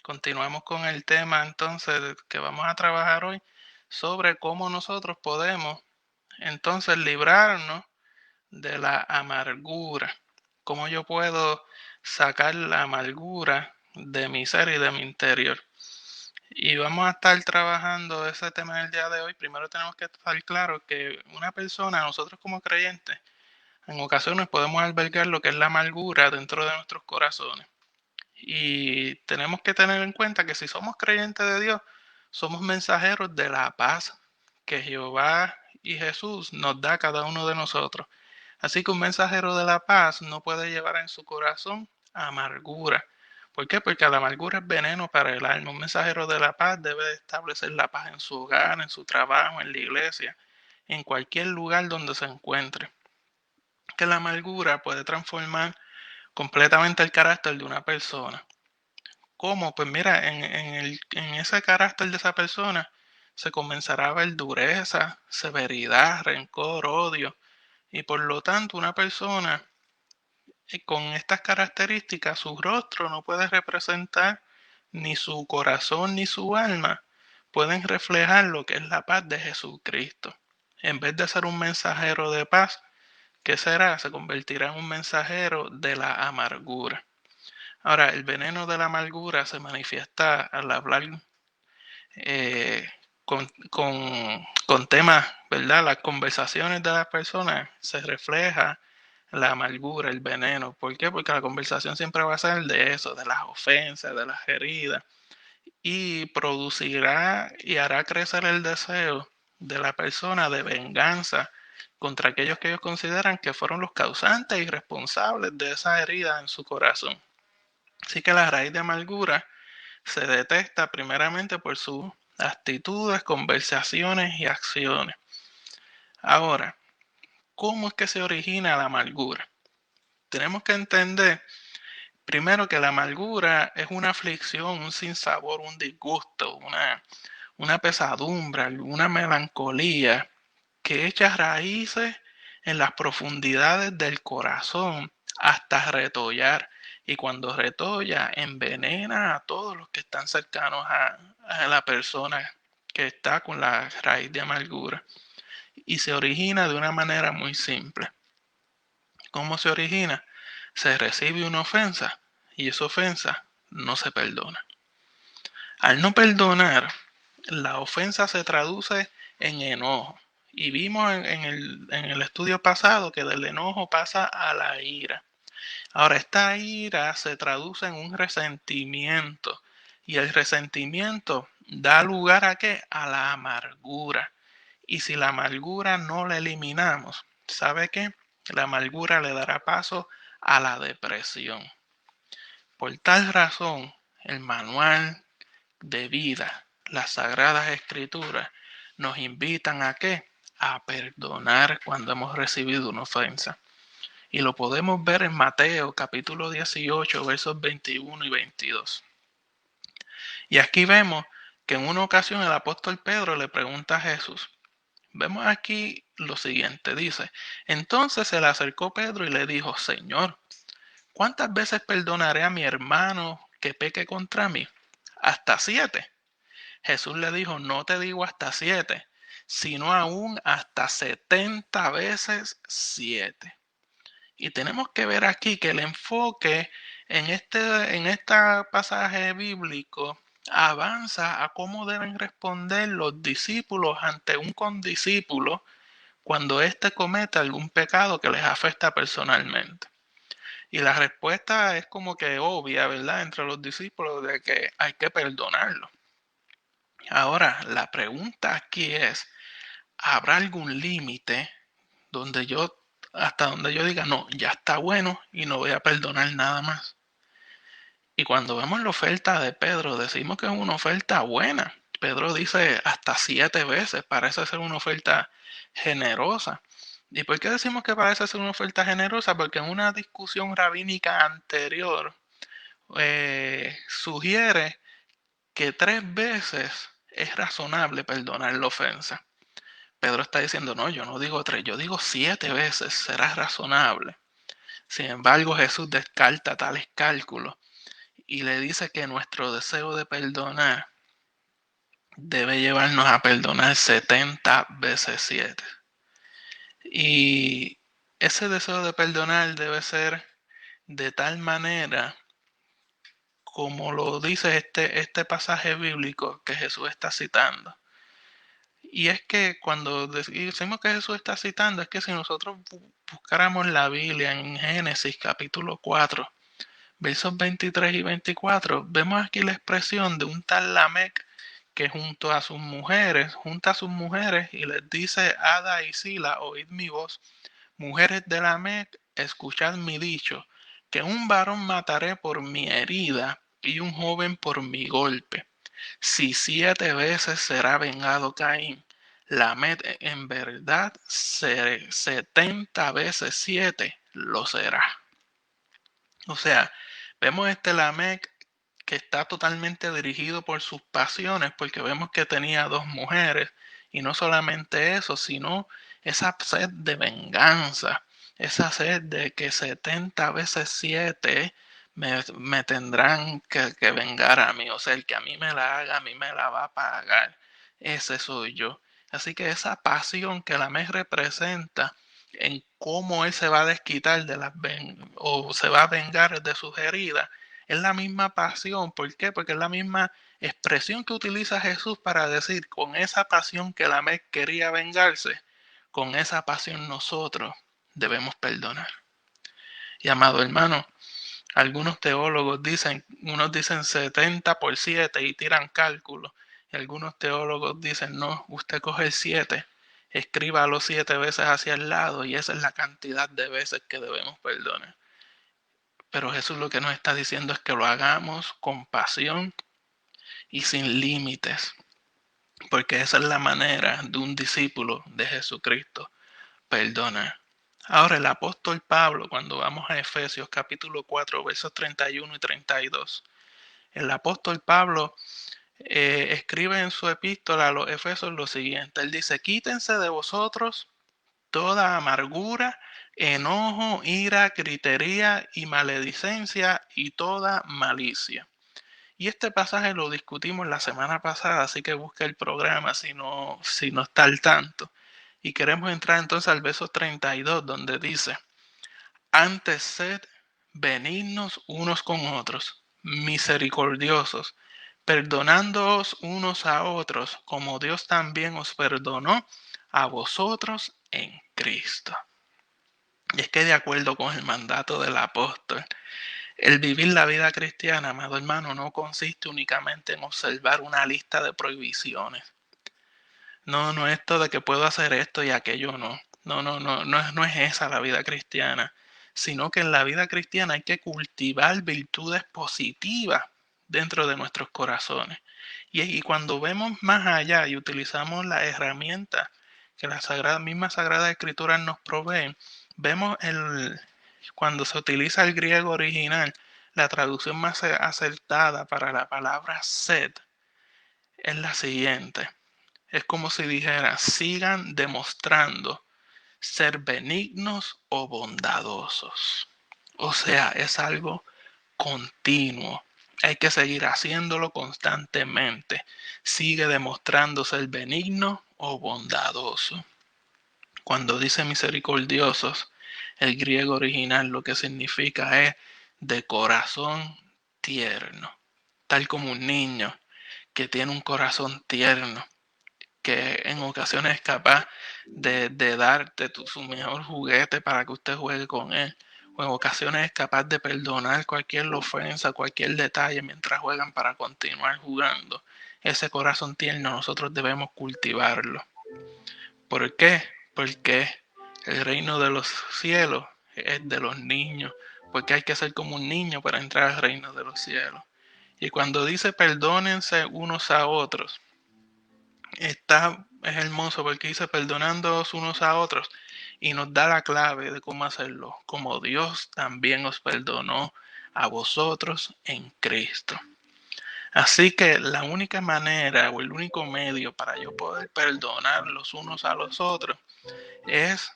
Continuamos con el tema entonces que vamos a trabajar hoy sobre cómo nosotros podemos entonces librarnos de la amargura. Cómo yo puedo sacar la amargura de mi ser y de mi interior. Y vamos a estar trabajando ese tema en el día de hoy. Primero tenemos que estar claro que una persona, nosotros como creyentes, en ocasiones podemos albergar lo que es la amargura dentro de nuestros corazones. Y tenemos que tener en cuenta que si somos creyentes de Dios, somos mensajeros de la paz que Jehová y Jesús nos da a cada uno de nosotros. Así que un mensajero de la paz no puede llevar en su corazón amargura. ¿Por qué? Porque la amargura es veneno para el alma. Un mensajero de la paz debe establecer la paz en su hogar, en su trabajo, en la iglesia, en cualquier lugar donde se encuentre. Que la amargura puede transformar completamente el carácter de una persona. ¿Cómo? Pues mira, en ese carácter de esa persona se comenzará a ver dureza, severidad, rencor, odio. Y por lo tanto, una persona con estas características, su rostro no puede representar ni su corazón ni su alma. Pueden reflejar lo que es la paz de Jesucristo. En vez de ser un mensajero de paz, ¿qué será? Se convertirá en un mensajero de la amargura. Ahora, el veneno de la amargura se manifiesta al hablar eh, con temas, ¿verdad? Las conversaciones de las personas se refleja la amargura, el veneno. ¿Por qué? Porque la conversación siempre va a ser de eso, de las ofensas, de las heridas, y producirá y hará crecer el deseo de la persona de venganza contra aquellos que ellos consideran que fueron los causantes y responsables de esa herida en su corazón. Así que la raíz de amargura se detecta primeramente por sus actitudes, conversaciones y acciones. Ahora, ¿cómo es que se origina la amargura? Tenemos que entender primero que la amargura es una aflicción, un sinsabor, un disgusto, una pesadumbre, una melancolía que echa raíces en las profundidades del corazón hasta retollar. Y cuando retolla, envenena a todos los que están cercanos a la persona que está con la raíz de amargura. Y se origina de una manera muy simple. ¿Cómo se origina? Se recibe una ofensa y esa ofensa no se perdona. Al no perdonar, la ofensa se traduce en enojo. Y vimos en el estudio pasado que del enojo pasa a la ira. Ahora, esta ira se traduce en un resentimiento. Y el resentimiento da lugar a ¿qué? A la amargura. Y si la amargura no la eliminamos, ¿sabe qué? La amargura le dará paso a la depresión. Por tal razón, el manual de vida, las sagradas escrituras, nos invitan a ¿qué? A perdonar cuando hemos recibido una ofensa. Y lo podemos ver en Mateo capítulo 18, versos 21 y 22. Y aquí vemos que en una ocasión el apóstol Pedro le pregunta a Jesús. Vemos aquí lo siguiente, dice, entonces se le acercó Pedro y le dijo, Señor, ¿cuántas veces perdonaré a mi hermano que peque contra mí? ¿Hasta 7? Jesús le dijo, no te digo hasta 7, sino aún hasta 70 veces 7. Y tenemos que ver aquí que el enfoque en este pasaje bíblico avanza a cómo deben responder los discípulos ante un condiscípulo cuando éste cometa algún pecado que les afecta personalmente. Y la respuesta es como que obvia, ¿verdad? Entre los discípulos de que hay que perdonarlo. Ahora, la pregunta aquí es, ¿habrá algún límite donde hasta donde yo diga, no, ya está bueno y no voy a perdonar nada más? Y cuando vemos la oferta de Pedro, decimos que es una oferta buena. Pedro dice hasta 7 veces, parece ser una oferta generosa. ¿Y por qué decimos que parece ser una oferta generosa? Porque en una discusión rabínica anterior sugiere que 3 veces es razonable perdonar la ofensa. Pedro está diciendo, no, yo no digo 3, yo digo 7 veces será razonable. Sin embargo, Jesús descarta tales cálculos y le dice que nuestro deseo de perdonar debe llevarnos a perdonar 70 veces 7. Y ese deseo de perdonar debe ser de tal manera como lo dice este pasaje bíblico que Jesús está citando. Y es que cuando decimos que Jesús está citando, es que si nosotros buscáramos la Biblia en Génesis capítulo 4, versos 23 y 24, vemos aquí la expresión de un tal Lamec que junta a sus mujeres y les dice: Ada y Sila, oíd mi voz, mujeres de Lamec, escuchad mi dicho, que un varón mataré por mi herida y un joven por mi golpe. Si 7 veces será vengado Caín, Lamec en verdad 70 veces 7 lo será. O sea, vemos este Lamec que está totalmente dirigido por sus pasiones, porque vemos que tenía 2 mujeres, y no solamente eso, sino esa sed de venganza, esa sed de que 70 veces 7 me tendrán que vengar a mí, o sea, el que a mí me la haga, a mí me la va a pagar, ese soy yo. Así que esa pasión que Lamec representa en cómo él se va a desquitar o se va a vengar de sus heridas, es la misma pasión. ¿Por qué? Porque es la misma expresión que utiliza Jesús para decir: con esa pasión que Lamec quería vengarse, con esa pasión nosotros debemos perdonar. Y amado hermano, algunos teólogos unos dicen 70 por 7 y tiran cálculos. Y algunos teólogos dicen: no, usted coge el 7, escríbalo 7 veces hacia el lado y esa es la cantidad de veces que debemos perdonar. Pero Jesús lo que nos está diciendo es que lo hagamos con pasión y sin límites, porque esa es la manera de un discípulo de Jesucristo, perdonar. Ahora el apóstol Pablo, cuando vamos a Efesios capítulo 4, versos 31 y 32, el apóstol Pablo escribe en su epístola a los Efesios lo siguiente. Él dice: quítense de vosotros toda amargura, enojo, ira, gritería y maledicencia y toda malicia. Y este pasaje lo discutimos la semana pasada, así que busca el programa si no está al tanto. Y queremos entrar entonces al verso 32, donde dice: antes sed benignos unos con otros, misericordiosos, perdonándoos unos a otros, como Dios también os perdonó a vosotros en Cristo. Y es que de acuerdo con el mandato del apóstol, el vivir la vida cristiana, amado hermano, no consiste únicamente en observar una lista de prohibiciones. No es esto de que puedo hacer esto y aquello no. No es esa la vida cristiana, sino que en la vida cristiana hay que cultivar virtudes positivas dentro de nuestros corazones. Y cuando vemos más allá y utilizamos las herramientas que la misma Sagrada Escritura nos provee, vemos cuando se utiliza el griego original, la traducción más acertada para la palabra sed es la siguiente. Es como si dijera: sigan demostrando ser benignos o bondadosos. O sea, es algo continuo. Hay que seguir haciéndolo constantemente. Sigue demostrando ser benigno o bondadoso. Cuando dice misericordiosos, el griego original lo que significa es de corazón tierno. Tal como un niño que tiene un corazón tierno, que en ocasiones es capaz de darte su mejor juguete para que usted juegue con él, o en ocasiones es capaz de perdonar cualquier ofensa, cualquier detalle mientras juegan para continuar jugando. Ese corazón tierno nosotros debemos cultivarlo. ¿Por qué? Porque el reino de los cielos es de los niños, porque hay que ser como un niño para entrar al reino de los cielos. Y cuando dice perdónense unos a otros, es hermoso porque dice perdonándoos unos a otros y nos da la clave de cómo hacerlo, como Dios también os perdonó a vosotros en Cristo. Así que la única manera o el único medio para yo poder perdonar los unos a los otros es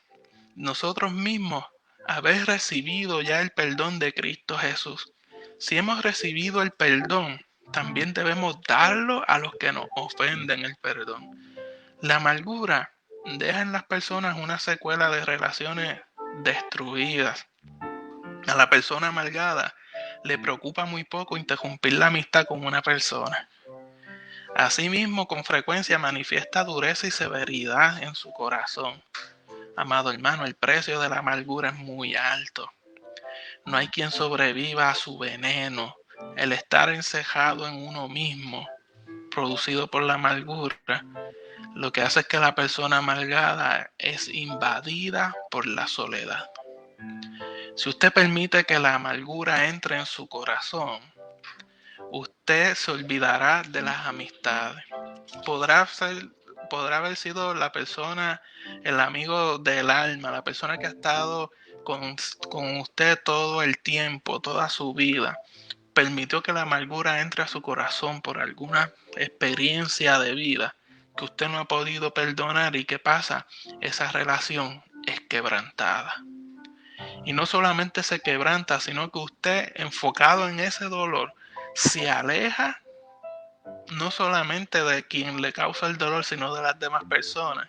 nosotros mismos haber recibido ya el perdón de Cristo Jesús. Si hemos recibido el perdón, también debemos darlo a los que nos ofenden el perdón. La amargura deja en las personas una secuela de relaciones destruidas. A la persona amargada le preocupa muy poco interrumpir la amistad con una persona. Asimismo, con frecuencia manifiesta dureza y severidad en su corazón. Amado hermano, el precio de la amargura es muy alto. No hay quien sobreviva a su veneno. El estar encejado en uno mismo, producido por la amargura, lo que hace es que la persona amargada es invadida por la soledad. Si usted permite que la amargura entre en su corazón, usted se olvidará de las amistades. Podrá haber sido la persona, el amigo del alma, la persona que ha estado con usted todo el tiempo, toda su vida. Permitió que la amargura entre a su corazón por alguna experiencia de vida que usted no ha podido perdonar, y ¿qué pasa? Esa relación es quebrantada. Y no solamente se quebranta, sino que usted, enfocado en ese dolor, se aleja no solamente de quien le causa el dolor, sino de las demás personas,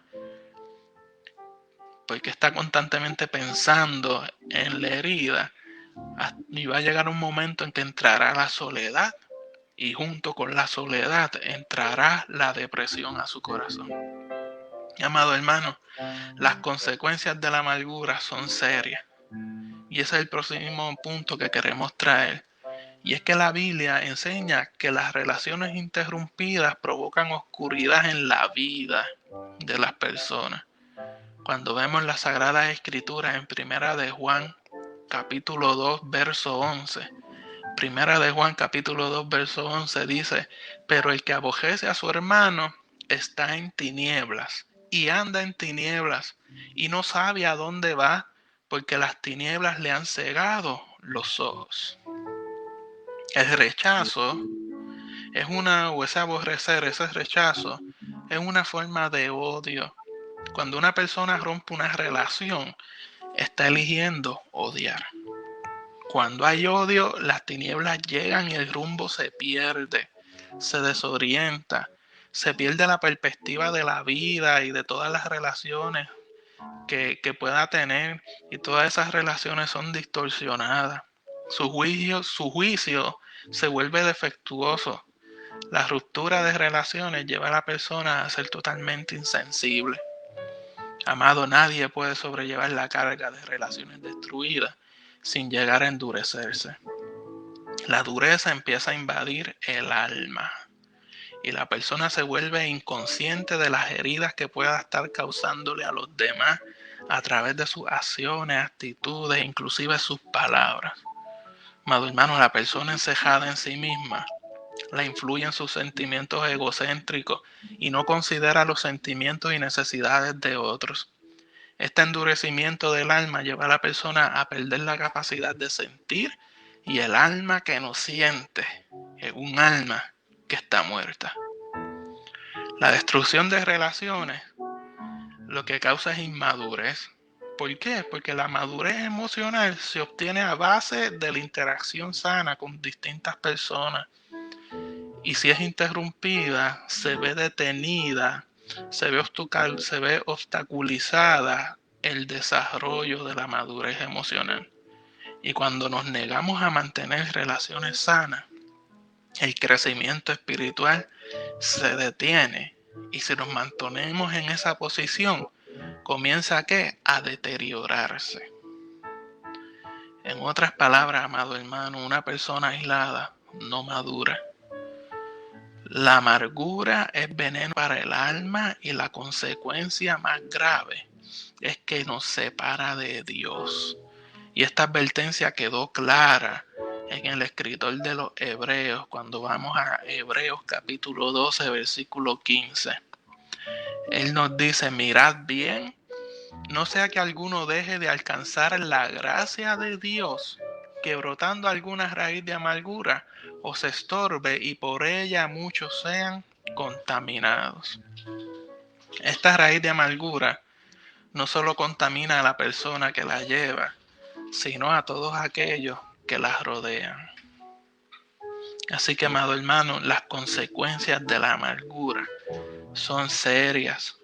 porque está constantemente pensando en la herida, y va a llegar un momento en que entrará la soledad, y junto con la soledad entrará la depresión a su corazón. Amado hermano, las consecuencias de la amargura son serias, y ese es el próximo punto que queremos traer. Y es que la Biblia enseña que las relaciones interrumpidas provocan oscuridad en la vida de las personas. Cuando vemos las Sagradas Escrituras en Primera de Juan, capítulo 2, verso 11. Primera de Juan, capítulo 2, verso 11 dice: pero el que aborrece a su hermano está en tinieblas, y anda en tinieblas, y no sabe a dónde va, porque las tinieblas le han cegado los ojos. El rechazo o ese aborrecer, ese rechazo, es una forma de odio. Cuando una persona rompe una relación, está eligiendo odiar. Cuando hay odio, las tinieblas llegan y el rumbo se pierde, se desorienta, se pierde la perspectiva de la vida y de todas las relaciones que pueda tener, y todas esas relaciones son distorsionadas. Su juicio se vuelve defectuoso. La ruptura de relaciones lleva a la persona a ser totalmente insensible. Amado, nadie puede sobrellevar la carga de relaciones destruidas sin llegar a endurecerse. La dureza empieza a invadir el alma, y la persona se vuelve inconsciente de las heridas que pueda estar causándole a los demás a través de sus acciones, actitudes, inclusive sus palabras. Amado hermano, la persona encejada en sí misma la influyen sus sentimientos egocéntricos y no considera los sentimientos y necesidades de otros. Este endurecimiento del alma lleva a la persona a perder la capacidad de sentir, y el alma que no siente es un alma que está muerta. La destrucción de relaciones lo que causa es inmadurez. ¿Por qué? Porque la madurez emocional se obtiene a base de la interacción sana con distintas personas. Y si es interrumpida, se ve detenida, se ve obstaculizada el desarrollo de la madurez emocional. Y cuando nos negamos a mantener relaciones sanas, el crecimiento espiritual se detiene. Y si nos mantenemos en esa posición, comienza ¿a qué? A deteriorarse. En otras palabras, amado hermano, una persona aislada no madura. La amargura es veneno para el alma, y la consecuencia más grave es que nos separa de Dios. Y esta advertencia quedó clara en el escritor de los Hebreos, cuando vamos a Hebreos capítulo 12, versículo 15. Él nos dice: mirad bien, no sea que alguno deje de alcanzar la gracia de Dios, que brotando alguna raíz de amargura os estorbe, y por ella muchos sean contaminados. Esta raíz de amargura no solo contamina a la persona que la lleva, sino a todos aquellos que la rodean. Así que, amado hermano, las consecuencias de la amargura son serias.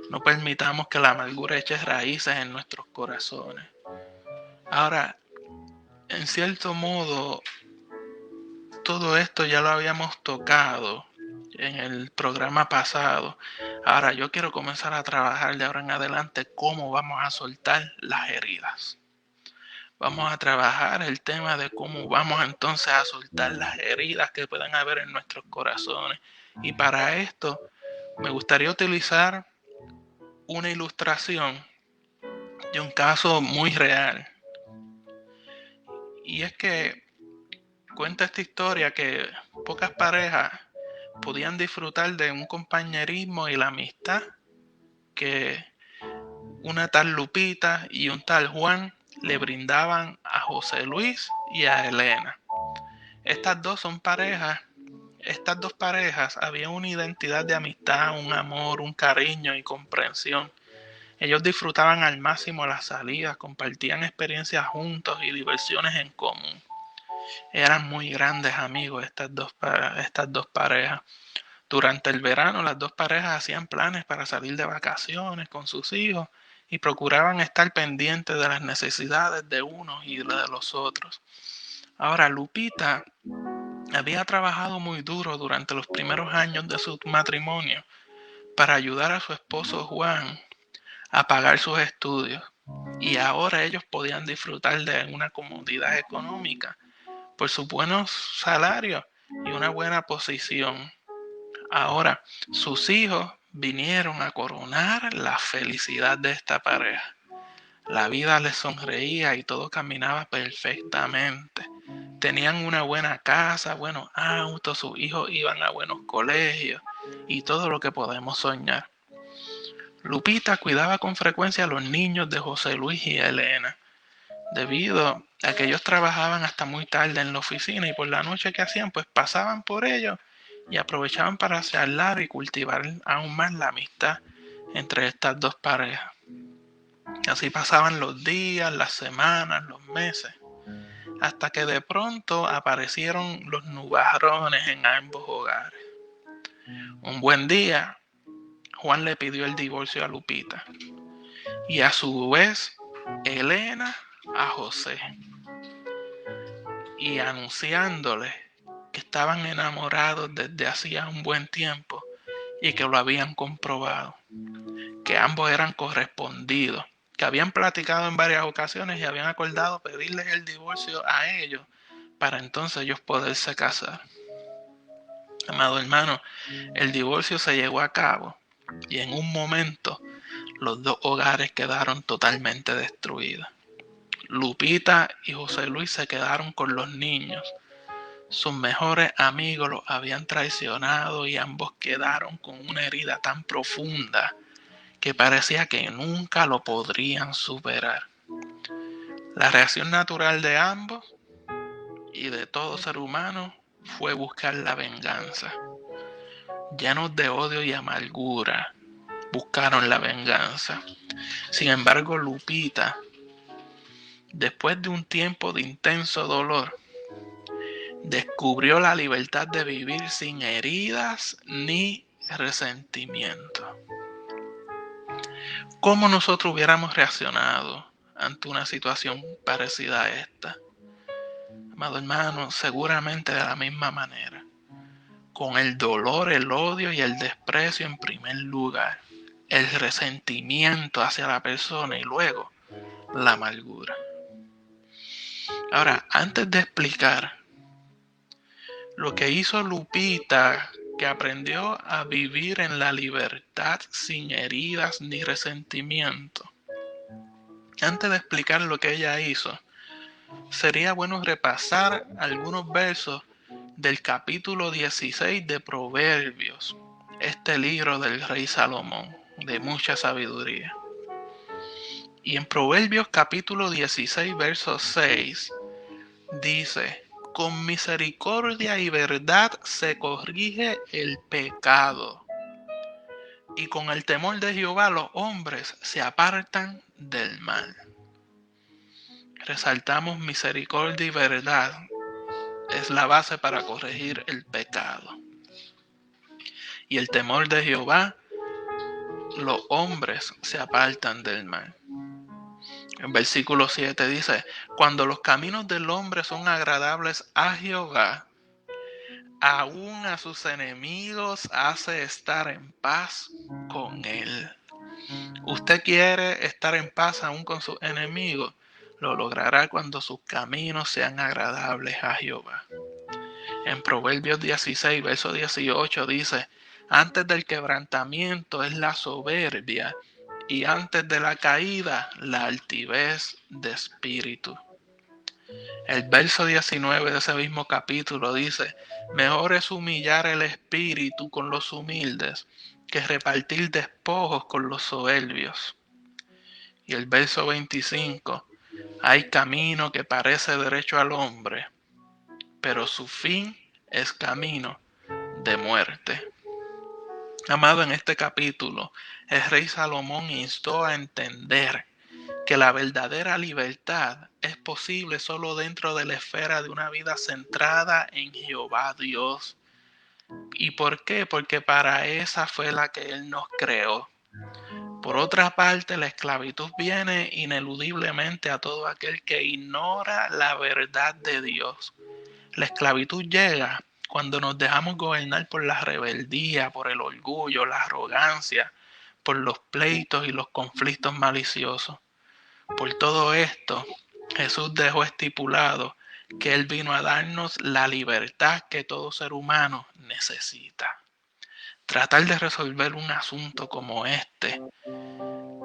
No permitamos que la amargura eche raíces en nuestros corazones. Ahora, en cierto modo, todo esto ya lo habíamos tocado en el programa pasado. Ahora yo quiero comenzar a trabajar de ahora en adelante cómo vamos a soltar las heridas. Vamos a trabajar el tema de cómo vamos entonces a soltar las heridas que puedan haber en nuestros corazones. Y para esto me gustaría utilizar una ilustración de un caso muy real. Y es que cuenta esta historia que pocas parejas podían disfrutar de un compañerismo y la amistad que una tal Lupita y un tal Juan le brindaban a José Luis y a Elena. Estas dos parejas había una identidad de amistad, un amor, un cariño y comprensión. Ellos disfrutaban al máximo las salidas, compartían experiencias juntos y diversiones en común. Eran muy grandes amigos estas dos parejas. Durante el verano las dos parejas hacían planes para salir de vacaciones con sus hijos y procuraban estar pendientes de las necesidades de unos y de los otros. Ahora, Lupita había trabajado muy duro durante los primeros años de su matrimonio para ayudar a su esposo Juan a pagar sus estudios, y ahora ellos podían disfrutar de una comodidad económica por sus buenos salarios y una buena posición. Ahora, sus hijos vinieron a coronar la felicidad de esta pareja. La vida les sonreía y todo caminaba perfectamente. Tenían una buena casa, buenos autos, sus hijos iban a buenos colegios y todo lo que podemos soñar. Lupita cuidaba con frecuencia a los niños de José Luis y Elena, debido a que ellos trabajaban hasta muy tarde en la oficina y por la noche que hacían, pues pasaban por ellos y aprovechaban para charlar y cultivar aún más la amistad entre estas dos parejas. Así pasaban los días, las semanas, los meses, hasta que de pronto aparecieron los nubarrones en ambos hogares. Un buen día, Juan le pidió el divorcio a Lupita y a su vez Elena a José, y anunciándole que estaban enamorados desde hacía un buen tiempo y que lo habían comprobado, que ambos eran correspondidos, que habían platicado en varias ocasiones y habían acordado pedirles el divorcio a ellos para entonces ellos poderse casar. Amado hermano, el divorcio se llevó a cabo y en un momento los dos hogares quedaron totalmente destruidos. Lupita y José Luis se quedaron con los niños. Sus mejores amigos los habían traicionado y ambos quedaron con una herida tan profunda que parecía que nunca lo podrían superar. La reacción natural de ambos y de todo ser humano fue buscar la venganza. Llenos de odio y amargura, buscaron la venganza. Sin embargo, Lupita, después de un tiempo de intenso dolor, descubrió la libertad de vivir sin heridas ni resentimiento. ¿Cómo nosotros hubiéramos reaccionado ante una situación parecida a esta? Amado hermano, seguramente de la misma manera, con el dolor, el odio y el desprecio en primer lugar, el resentimiento hacia la persona y luego la amargura. Ahora, antes de explicar lo que hizo Lupita, que aprendió a vivir en la libertad sin heridas ni resentimiento, antes de explicar lo que ella hizo, sería bueno repasar algunos versos del capítulo 16 de Proverbios, este libro del rey Salomón, de mucha sabiduría. Y en Proverbios capítulo 16, verso 6, dice: con misericordia y verdad se corrige el pecado, y con el temor de Jehová los hombres se apartan del mal. Resaltamos misericordia y verdad es la base para corregir el pecado. Y el temor de Jehová, los hombres se apartan del mal. En versículo 7 dice, cuando los caminos del hombre son agradables a Jehová, aún a sus enemigos hace estar en paz con él. Usted quiere estar en paz aún con sus enemigos, lo logrará cuando sus caminos sean agradables a Jehová. En Proverbios 16, verso 18 dice, antes del quebrantamiento es la soberbia y antes de la caída la altivez de espíritu. El verso 19 de ese mismo capítulo dice, mejor es humillar el espíritu con los humildes que repartir despojos con los soberbios. Y el verso 25, hay camino que parece derecho al hombre, pero su fin es camino de muerte. Amado, en este capítulo, el rey Salomón instó a entender que la verdadera libertad es posible solo dentro de la esfera de una vida centrada en Jehová Dios. ¿Y por qué? Porque para esa fue la que Él nos creó. Por otra parte, la esclavitud viene ineludiblemente a todo aquel que ignora la verdad de Dios. La esclavitud llega cuando nos dejamos gobernar por la rebeldía, por el orgullo, la arrogancia, por los pleitos y los conflictos maliciosos. Por todo esto, Jesús dejó estipulado que Él vino a darnos la libertad que todo ser humano necesita. Tratar de resolver un asunto como este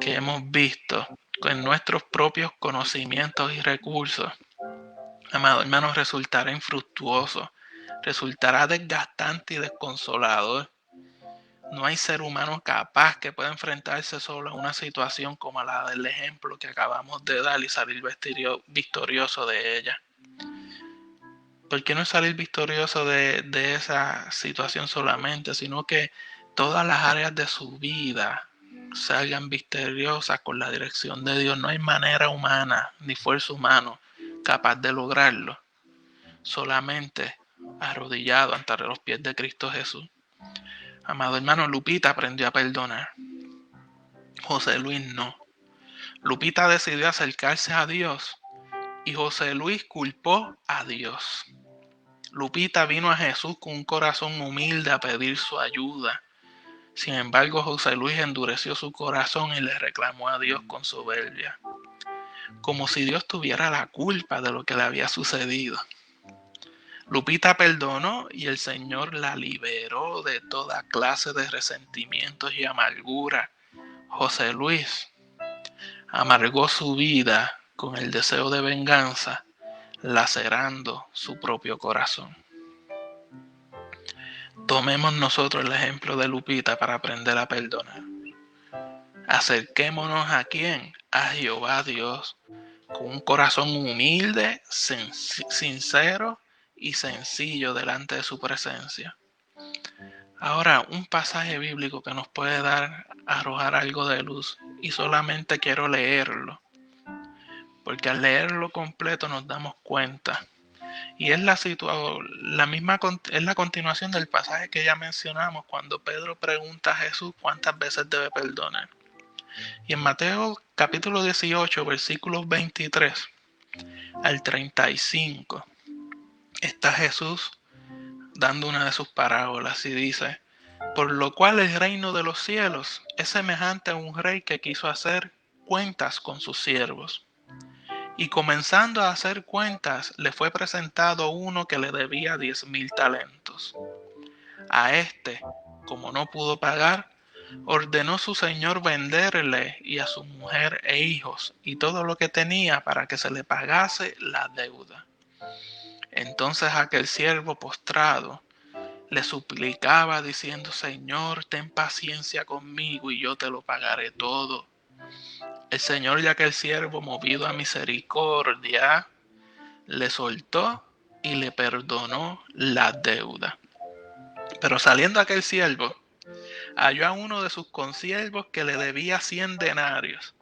que hemos visto con nuestros propios conocimientos y recursos, amado hermano, resultará infructuoso, resultará desgastante y desconsolador. No hay ser humano capaz que pueda enfrentarse solo a una situación como la del ejemplo que acabamos de dar y salir victorioso de ella. ¿Por qué no salir victorioso de esa situación solamente, sino que todas las áreas de su vida salgan victoriosas con la dirección de Dios? No hay manera humana ni fuerza humana capaz de lograrlo, solamente arrodillado ante los pies de Cristo Jesús. Amado hermano, Lupita aprendió a perdonar. José Luis no. Lupita decidió acercarse a Dios y José Luis culpó a Dios. Lupita vino a Jesús con un corazón humilde a pedir su ayuda. Sin embargo, José Luis endureció su corazón y le reclamó a Dios con soberbia, como si Dios tuviera la culpa de lo que le había sucedido. Lupita perdonó y el Señor la liberó de toda clase de resentimientos y amargura. José Luis amargó su vida con el deseo de venganza, lacerando su propio corazón. Tomemos nosotros el ejemplo de Lupita para aprender a perdonar. Acerquémonos ¿a quién? A Jehová Dios, con un corazón humilde, sincero y sencillo delante de su presencia. Ahora, un pasaje bíblico que nos puede arrojar algo de luz, y solamente quiero leerlo, porque al leerlo completo nos damos cuenta. Y es es la continuación del pasaje que ya mencionamos cuando Pedro pregunta a Jesús cuántas veces debe perdonar. Y en Mateo capítulo 18, versículos 23 al 35, está Jesús dando una de sus parábolas y dice, por lo cual el reino de los cielos es semejante a un rey que quiso hacer cuentas con sus siervos. Y comenzando a hacer cuentas, le fue presentado uno que le debía 10,000 talentos. A este, como no pudo pagar, ordenó su señor venderle y a su mujer e hijos y todo lo que tenía para que se le pagase la deuda. Entonces aquel siervo postrado le suplicaba diciendo, Señor, ten paciencia conmigo y yo te lo pagaré todo. El Señor de aquel siervo, movido a misericordia, le soltó y le perdonó la deuda. Pero saliendo aquel siervo, halló a uno de sus consiervos que le debía 100 denarios,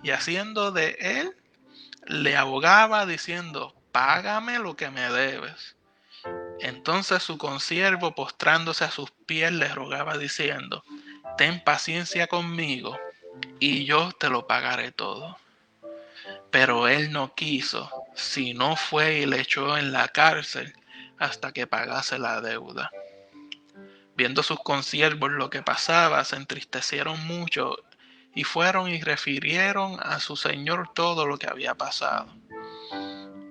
y haciendo de él, le abogaba diciendo, págame lo que me debes. Entonces su consiervo, postrándose a sus pies, le rogaba diciendo: ten paciencia conmigo, y yo te lo pagaré todo. Pero él no quiso, sino fue y le echó en la cárcel hasta que pagase la deuda. Viendo sus consiervos lo que pasaba, se entristecieron mucho y fueron y refirieron a su señor todo lo que había pasado.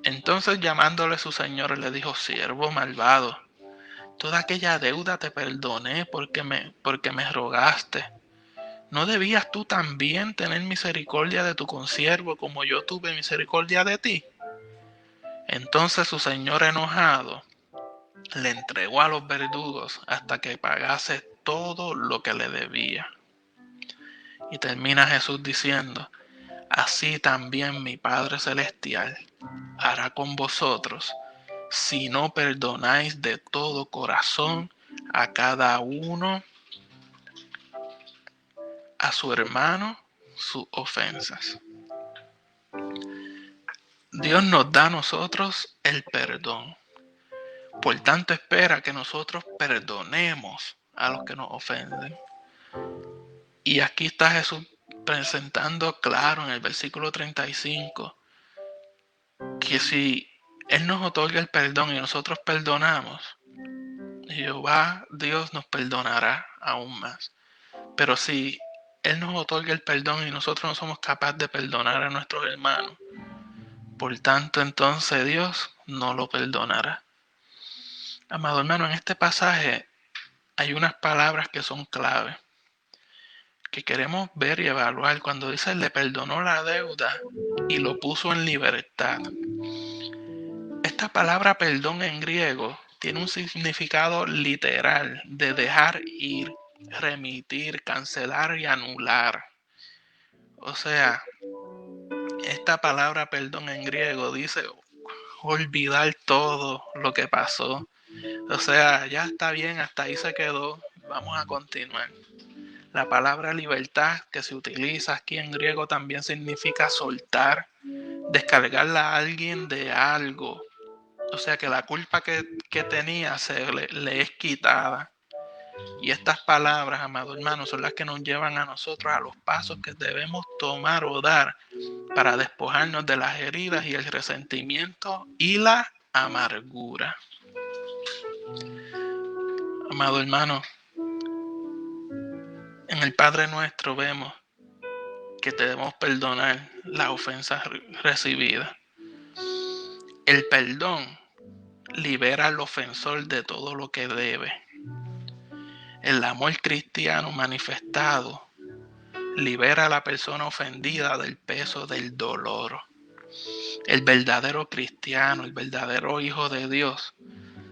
Entonces, llamándole su señor, le dijo: siervo malvado, toda aquella deuda te perdoné porque me rogaste. ¿No debías tú también tener misericordia de tu consiervo como yo tuve misericordia de ti? Entonces su señor, enojado, le entregó a los verdugos hasta que pagase todo lo que le debía. Y termina Jesús diciendo: así también mi Padre Celestial hará con vosotros si no perdonáis de todo corazón a cada uno, a su hermano, sus ofensas. Dios nos da a nosotros el perdón. Por tanto, espera que nosotros perdonemos a los que nos ofenden. Y aquí está Jesús presentando claro en el versículo 35 que si Él nos otorga el perdón y nosotros perdonamos, Jehová Dios nos perdonará aún más. Pero si Él nos otorga el perdón y nosotros no somos capaces de perdonar a nuestros hermanos, por tanto entonces Dios no lo perdonará. Amado hermano, en este pasaje hay unas palabras que son clave, que queremos ver y evaluar. Cuando dice le perdonó la deuda y lo puso en libertad. Esta palabra perdón en griego tiene un significado literal de dejar ir, remitir, cancelar y anular. O sea, esta palabra perdón en griego dice olvidar todo lo que pasó. O sea, ya está bien, hasta ahí se quedó, vamos a continuar. La palabra libertad que se utiliza aquí en griego también significa soltar, descargarla a alguien de algo. O sea que la culpa que tenía le es quitada. Y estas palabras, amado hermano, son las que nos llevan a nosotros a los pasos que debemos tomar o dar para despojarnos de las heridas y el resentimiento y la amargura. Amado hermano, en el Padre Nuestro vemos que debemos perdonar las ofensas recibidas. El perdón libera al ofensor de todo lo que debe. El amor cristiano manifestado libera a la persona ofendida del peso del dolor. El verdadero cristiano, el verdadero hijo de Dios,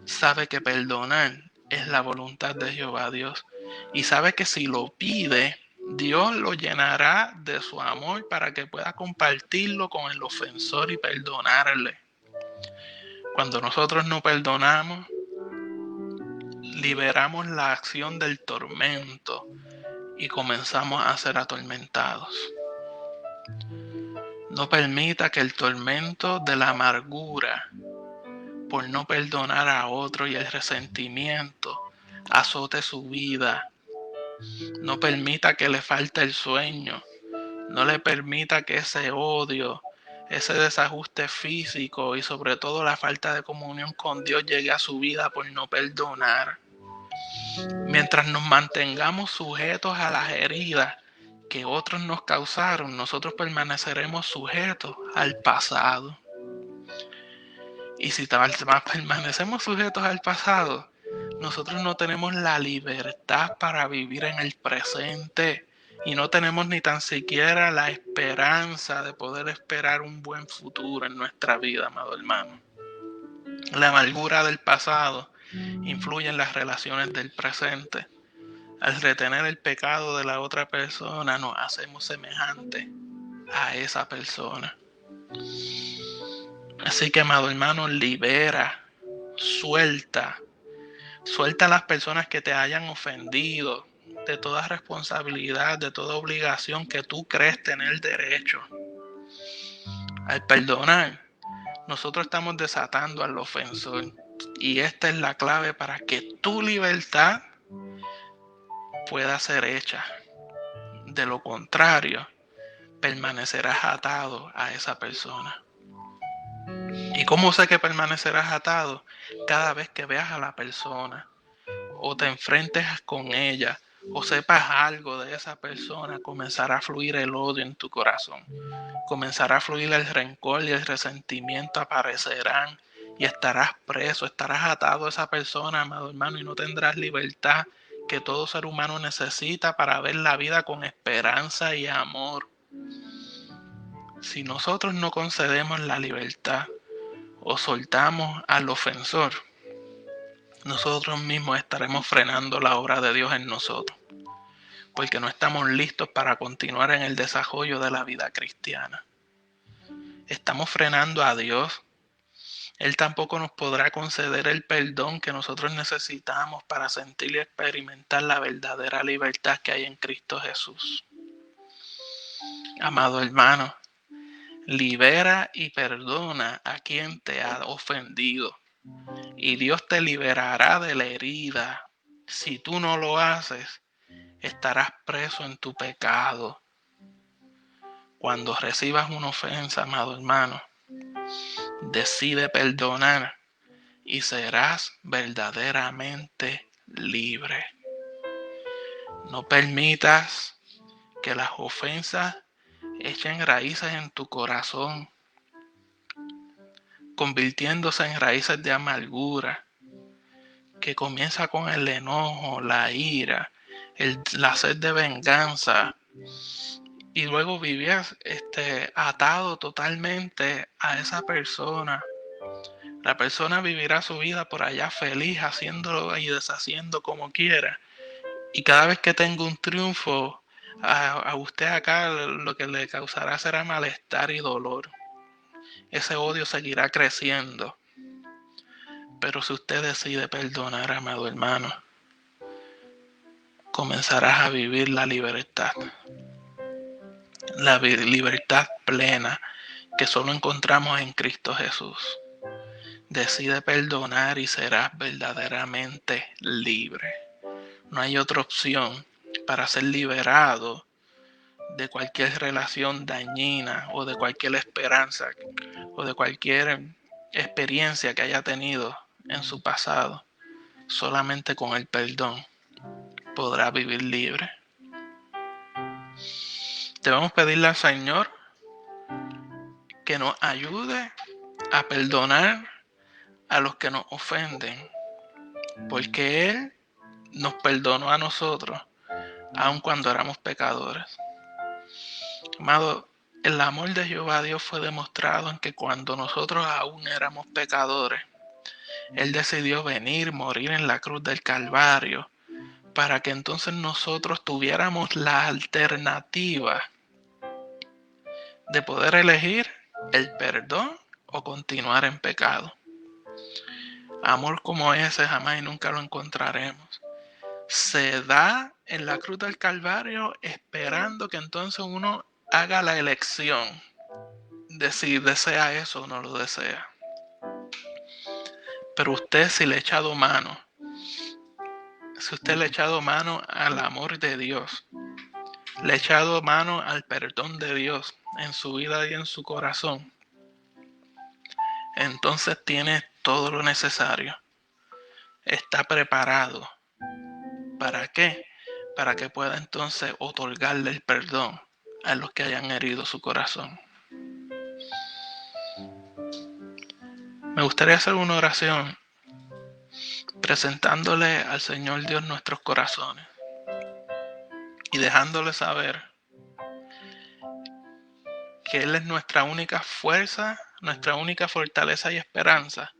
sabe que perdonar es la voluntad de Jehová Dios y sabe que si lo pide, Dios lo llenará de su amor para que pueda compartirlo con el ofensor y perdonarle. Cuando nosotros no perdonamos, liberamos la acción del tormento y comenzamos a ser atormentados. No permita que el tormento de la amargura por no perdonar a otro y el resentimiento azote su vida. No permita que le falte el sueño. No le permita que ese odio, ese desajuste físico y sobre todo la falta de comunión con Dios llegue a su vida por no perdonar. Mientras nos mantengamos sujetos a las heridas que otros nos causaron, nosotros permaneceremos sujetos al pasado. Y si permanecemos sujetos al pasado, nosotros no tenemos la libertad para vivir en el presente y no tenemos ni tan siquiera la esperanza de poder esperar un buen futuro en nuestra vida, amado hermano. La amargura del pasado influye en las relaciones del presente. Al retener el pecado de la otra persona, nos hacemos semejantes a esa persona. Así que, amado hermano, libera, suelta a las personas que te hayan ofendido de toda responsabilidad, de toda obligación que tú crees tener derecho. Al perdonar, nosotros estamos desatando al ofensor. Y esta es la clave para que tu libertad pueda ser hecha. De lo contrario, permanecerás atado a esa persona. ¿Y cómo sé que permanecerás atado? Cada vez que veas a la persona o te enfrentes con ella o sepas algo de esa persona, comenzará a fluir el odio en tu corazón. Comenzará a fluir el rencor y el resentimiento aparecerán y estarás preso, estarás atado a esa persona, amado hermano, y no tendrás libertad que todo ser humano necesita para ver la vida con esperanza y amor. Si nosotros no concedemos la libertad o soltamos al ofensor, nosotros mismos estaremos frenando la obra de Dios en nosotros, porque no estamos listos para continuar en el desarrollo de la vida cristiana. Estamos frenando a Dios. Él tampoco nos podrá conceder el perdón que nosotros necesitamos para sentir y experimentar la verdadera libertad que hay en Cristo Jesús. Amado hermano, libera y perdona a quien te ha ofendido, y Dios te liberará de la herida. Si tú no lo haces, estarás preso en tu pecado. Cuando recibas una ofensa, amado hermano, decide perdonar y serás verdaderamente libre. No permitas que las ofensas echen raíces en tu corazón, convirtiéndose en raíces de amargura, que comienza con el enojo, la ira, la sed de venganza, y luego vivías atado totalmente a esa persona. La persona vivirá su vida por allá feliz, haciéndolo y deshaciendo como quiera. Y cada vez que tenga un triunfo, a usted acá lo que le causará será malestar y dolor. Ese odio seguirá creciendo. Pero si usted decide perdonar, amado hermano, comenzarás a vivir la libertad. La libertad plena que solo encontramos en Cristo Jesús. Decide perdonar y serás verdaderamente libre. No hay otra opción para ser liberado de cualquier relación dañina o de cualquier esperanza o de cualquier experiencia que haya tenido en su pasado. Solamente con el perdón podrá vivir libre. Debemos pedirle al Señor que nos ayude a perdonar a los que nos ofenden, porque Él nos perdonó a nosotros, aun cuando éramos pecadores. Amado, el amor de Jehová Dios fue demostrado en que cuando nosotros aún éramos pecadores, Él decidió venir, morir en la cruz del Calvario, para que entonces nosotros tuviéramos la alternativa de poder elegir el perdón o continuar en pecado. Amor como ese jamás y nunca lo encontraremos. Se da en la cruz del Calvario esperando que entonces uno haga la elección de si desea eso o no lo desea. Pero usted si le ha echado mano, si usted le ha echado mano al amor de Dios, le ha echado mano al perdón de Dios en su vida y en su corazón, entonces tiene todo lo necesario. Está preparado. ¿Para qué? Para que pueda entonces otorgarle el perdón a los que hayan herido su corazón. Me gustaría hacer una oración presentándole al Señor Dios nuestros corazones y dejándole saber que Él es nuestra única fuerza, nuestra única fortaleza y esperanza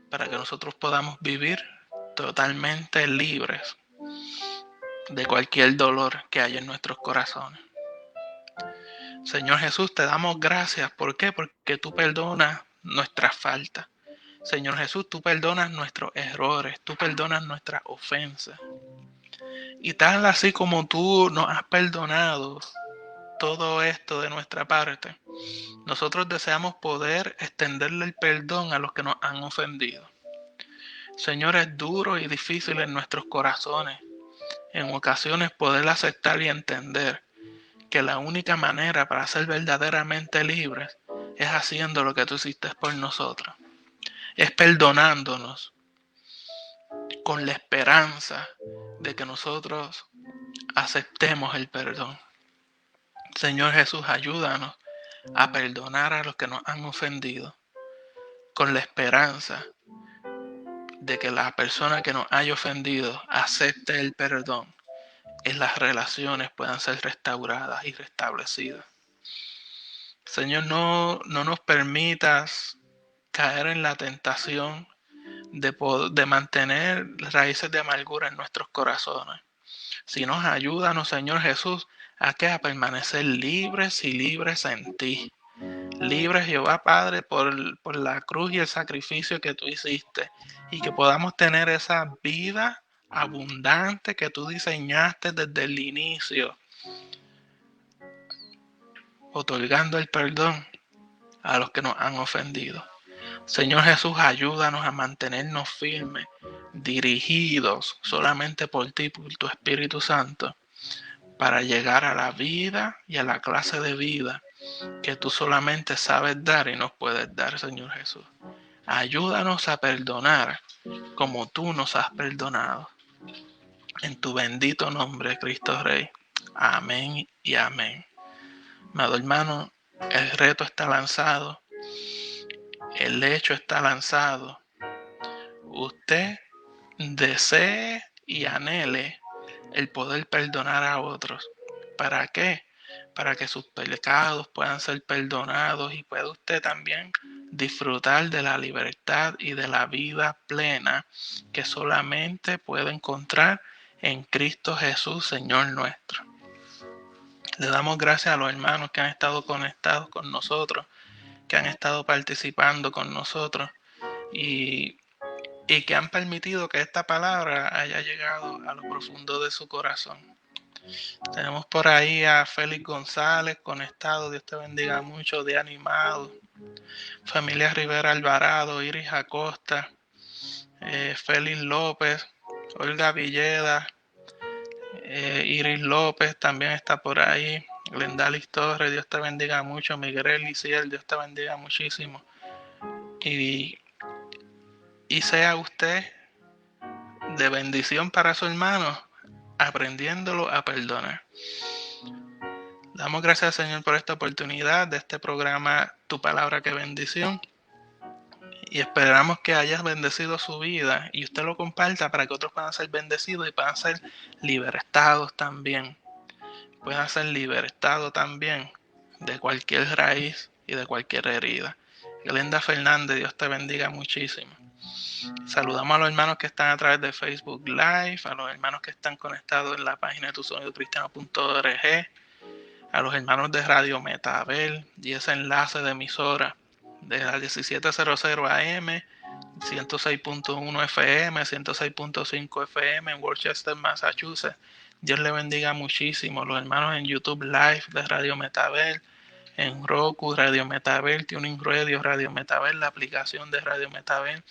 para que nosotros podamos vivir totalmente libres de cualquier dolor que haya en nuestros corazones. Señor Jesús, te damos gracias. ¿Por qué? Porque tú perdonas nuestras faltas. Señor Jesús, tú perdonas nuestros errores, tú perdonas nuestras ofensas. Y tal así como tú nos has perdonado todo esto de nuestra parte, nosotros deseamos poder extenderle el perdón a los que nos han ofendido. Señor, es duro y difícil en nuestros corazones, en ocasiones poder aceptar y entender que la única manera para ser verdaderamente libres es haciendo lo que tú hiciste por nosotros, es perdonándonos con la esperanza de que nosotros aceptemos el perdón. Señor Jesús, ayúdanos a perdonar a los que nos han ofendido, con la esperanza de que la persona que nos haya ofendido acepte el perdón y las relaciones puedan ser restauradas y restablecidas. Señor, no nos permitas caer en la tentación de mantener raíces de amargura en nuestros corazones. Si nos ayúdanos, Señor Jesús, a permanecer libres y libres en ti. Libres, Jehová Padre, por la cruz y el sacrificio que tú hiciste. Y que podamos tener esa vida abundante que tú diseñaste desde el inicio, otorgando el perdón a los que nos han ofendido. Señor Jesús, ayúdanos a mantenernos firmes, dirigidos solamente por ti, por tu Espíritu Santo, para llegar a la vida y a la clase de vida que tú solamente sabes dar y nos puedes dar, Señor Jesús. Ayúdanos a perdonar como tú nos has perdonado. En tu bendito nombre, Cristo Rey. Amén y amén. Amado hermano, el reto está lanzado. El hecho está lanzado. Usted desee y anhele el poder perdonar a otros. ¿Para qué? Para que sus pecados puedan ser perdonados y pueda usted también disfrutar de la libertad y de la vida plena que solamente puede encontrar en Cristo Jesús, Señor nuestro. Le damos gracias a los hermanos que han estado conectados con nosotros, que han estado participando con nosotros y que han permitido que esta palabra haya llegado a lo profundo de su corazón. Tenemos por ahí a Félix González conectado, Dios te bendiga mucho, de animado. Familia Rivera Alvarado, Iris Acosta, Félix López, Olga Villeda, Iris López también está por ahí. Glendalis Torres, Dios te bendiga mucho. Miguel Liciel, Dios te bendiga muchísimo. Y sea usted de bendición para su hermano, aprendiéndolo a perdonar. Damos gracias, Señor, por esta oportunidad de este programa Tu Palabra que Bendición. Y esperamos que hayas bendecido su vida y usted lo comparta para que otros puedan ser bendecidos y puedan ser libertados también. Puedan ser libertados también de cualquier raíz y de cualquier herida. Glenda Fernández, Dios te bendiga muchísimo. Saludamos a los hermanos que están a través de Facebook Live, a los hermanos que están conectados en la página de tusonidocristiano.org, a los hermanos de Radio Metabel y ese enlace de emisora de la 1700 AM, 106.1 FM, 106.5 FM en Worcester, Massachusetts. Dios le bendiga muchísimo. Los hermanos en YouTube Live de Radio Metabel, en Roku, Radio Metabel, Tuning Radio, Radio Metabel, la aplicación de Radio Metabel,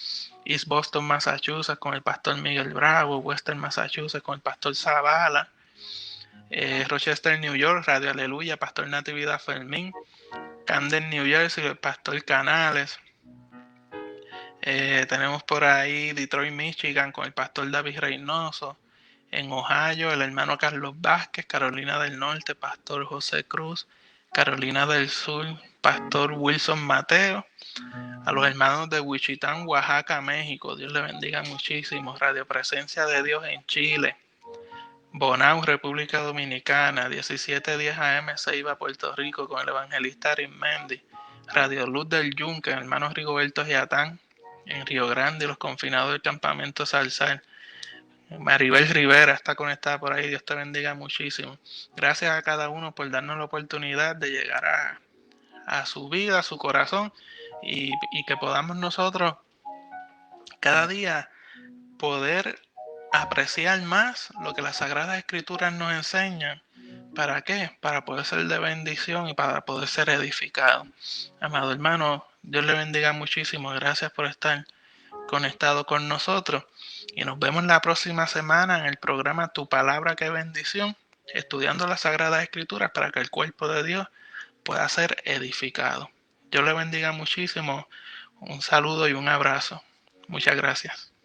East Boston, Massachusetts, con el pastor Miguel Bravo, Western Massachusetts, con el pastor Zavala, Rochester, New York, Radio Aleluya, pastor Natividad Fermín, Camden, New Jersey, el pastor Canales. Tenemos por ahí Detroit, Michigan, con el pastor David Reynoso. En Ohio, el hermano Carlos Vázquez. Carolina del Norte, pastor José Cruz. Carolina del Sur, pastor Wilson Mateo. A los hermanos de Wichita, Oaxaca, México, Dios les bendiga muchísimo. Radio Presencia de Dios en Chile. Bonao, República Dominicana, 1710 AM, Ceiba, Puerto Rico, con el evangelista Arismendi. Radio Luz del Yunque, hermanos Rigoberto Giatán, en Río Grande, los confinados del campamento Salsal. Maribel Rivera está conectada por ahí, Dios te bendiga muchísimo. Gracias a cada uno por darnos la oportunidad de llegar a su vida, a su corazón, y que podamos nosotros cada día poder apreciar más lo que las Sagradas Escrituras nos enseñan. ¿Para qué? Para poder ser de bendición y para poder ser edificado. Amado hermano, Dios le bendiga muchísimo. Gracias por estar conectado con nosotros. Y nos vemos la próxima semana en el programa Tu Palabra, qué bendición, estudiando las Sagradas Escrituras para que el cuerpo de Dios pueda ser edificado. Dios le bendiga muchísimo. Un saludo y un abrazo. Muchas gracias.